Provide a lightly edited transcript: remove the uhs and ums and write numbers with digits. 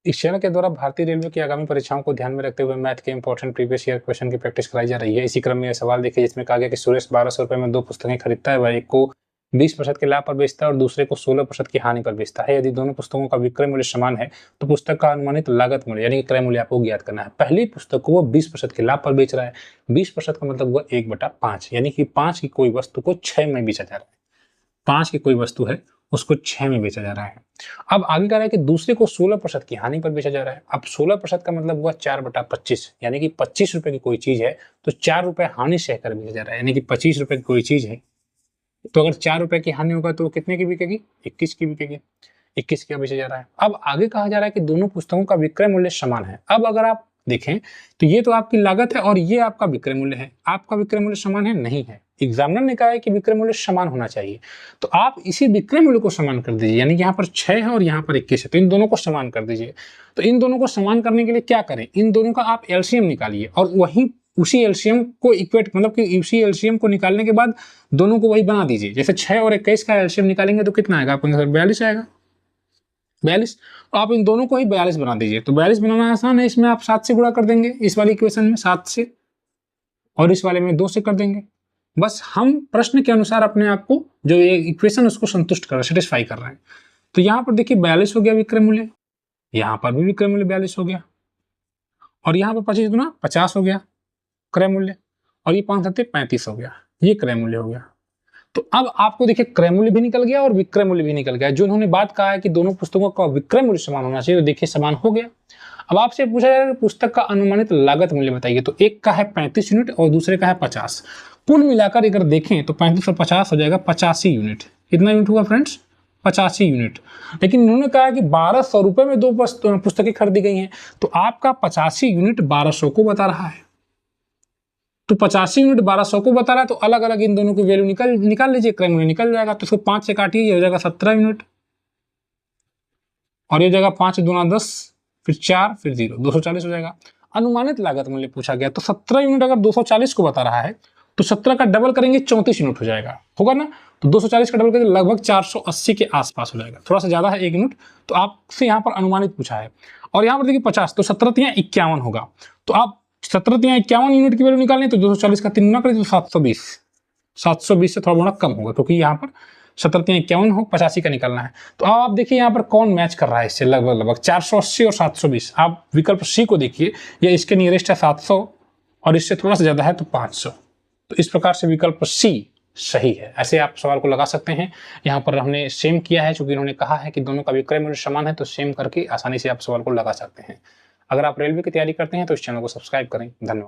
इस चैनल के द्वारा भारतीय रेलवे की आगामी परीक्षाओं को ध्यान में रखते हुए मैथ के इंपॉर्टेंट प्रीवियस ईयर क्वेश्चन की प्रैक्टिस कराई जा रही है। इसी क्रम में यह सवाल देखिए जिसमें कहा गया कि सुरेश 1200 रुपए में 2 पुस्तकें खरीदता है, वह एक को 20% के लाभ पर बेचता है और दूसरे को 16% की हानि पर बेचता है। यदि दोनों पुस्तकों का विक्रय मूल्य समान है तो पुस्तक का अनुमानित लागत मूल्य यानी कि क्रय मूल्य आपको ज्ञात करना है। पहली पुस्तक को वो 20% के लाभ पर बेच रहा है। 20% का मतलब हुआ 1/5 यानी कि 5 की कोई वस्तु को 6 में बेचा जा रहा है। 5 की कोई वस्तु है उसको 6 में बेचा जा रहा है। अब आगे कह रहा है कि दूसरे को 16% की हानि पर बेचा जा रहा है। अब 16% का मतलब हुआ 4/25 यानी कि 25 रुपए की कोई चीज है तो 4 रुपए हानि सहकर बेचा जा रहा है, यानी कि 25 रुपए की कोई चीज है तो अगर 4 रुपए की हानि होगा तो वो कितने की बिकेगी? 21 की बिकेगी। 21 का बेचा जा रहा है। अब आगे कहा जा रहा है कि दोनों पुस्तकों का विक्रय मूल्य समान है। अब अगर आप देखें तो ये तो आपकी लागत है और ये आपका विक्रय मूल्य है। आपका विक्रय मूल्य समान है? नहीं है। एग्जामिनर ने कहा है कि विक्रय मूल्य समान होना चाहिए, तो आप इसी विक्रय मूल्य को समान कर दीजिए, यानी कि यहाँ पर 6 है और यहाँ पर 21 है तो इन दोनों को समान कर दीजिए। तो इन दोनों को समान करने के लिए क्या करें? इन दोनों का आप एलसीएम निकालिए और वही उसी एलसीएम को इक्वेट मतलब कि उसी एलसीएम को निकालने के बाद दोनों को वही बना दीजिए। जैसे 6 और 21 का एलसीएम निकालेंगे तो कितना आएगा? आपके 42 आएगा। 42 आप इन दोनों को ही 42 बना दीजिए। तो 42 बनाना आसान है, इसमें आप 7 से गुणा कर देंगे, इस वाली इक्वेशन में 7 से, और इस वाले में 2 से कर देंगे। बस हम प्रश्न के अनुसार अपने आप को जो ये इक्वेशन उसको संतुष्ट कर रहे हैं, सेटिस्फाई कर रहे हैं। तो यहाँ पर देखिए 42 हो गया विक्रय मूल्य, यहाँ पर भी विक्रय मूल्य 42 हो गया और यहाँ पर 25 गुना 50 हो गया क्रय मूल्य, और ये 5 7 35 हो गया, ये क्रय मूल्य हो गया। तो अब आपको देखिए क्रय मूल्य भी निकल गया और विक्रय मूल्य भी निकल गया। जो उन्होंने बात कहा है कि दोनों पुस्तकों का विक्रय मूल्य समान होना चाहिए, तो देखिए समान हो गया। अब आपसे पूछा जाएगा पुस्तक का अनुमानित लागत मूल्य बताइए, तो एक का है 35 यूनिट और दूसरे का है 50। कुल मिलाकर अगर देखें तो 35 और 50 हो जाएगा 85 यूनिट। कितना यूनिट हुआ फ्रेंड्स? 85 यूनिट। लेकिन इन्होंने कहा कि 1200 रुपए में 2 पुस्तकें खरीदी गई हैं, तो आपका 85 यूनिट 1200 को बता रहा है। तो 85 यूनिट 1200 को बता रहा है, तो अलग अलग इन दोनों की वैल्यू निकाल लीजिए, क्रय मूल्य निकल जाएगा। तो इसको 5 से काटिए, ये हो जाएगा 17 यूनिट और ये जाएगा 5 दूना 10, फिर 4, फिर 0, 240 हो जाएगा। अनुमानित लागत मूल्य पूछा गया, तो 17 यूनिट अगर 240 को बता रहा है तो 17 का डबल करेंगे 34 यूनिट हो जाएगा, होगा ना? तो 240 का डबल करेंगे लगभग 480 के आसपास हो जाएगा, थोड़ा सा ज्यादा है 1 यूनिट। तो आपसे यहाँ पर अनुमानित पूछा है और यहाँ पर देखिए 50, तो 17 तिया 51 होगा। तो आप 17 तिया 51 यूनिट की वैल्यू निकालें तो 240 का 3 गुना करें तो 720। 720 से थोड़ा मोड़ा कम होगा क्योंकि यहाँ पर 17 तिया 51 हो, 85 का निकालना है। तो आप देखिए यहाँ पर कौन मैच कर रहा है इससे, लगभग 480 और 720। आप विकल्प सी को देखिए, ये इसके नियरेस्ट है 700 और इससे थोड़ा सा ज्यादा है तो 500। तो इस प्रकार से विकल्प सी सही है। ऐसे आप सवाल को लगा सकते हैं। यहाँ पर हमने सेम किया है, चूंकि इन्होंने कहा है कि दोनों का विक्रय मूल्य समान है, तो सेम करके आसानी से आप सवाल को लगा सकते हैं। अगर आप रेलवे की तैयारी करते हैं तो इस चैनल को सब्सक्राइब करें। धन्यवाद।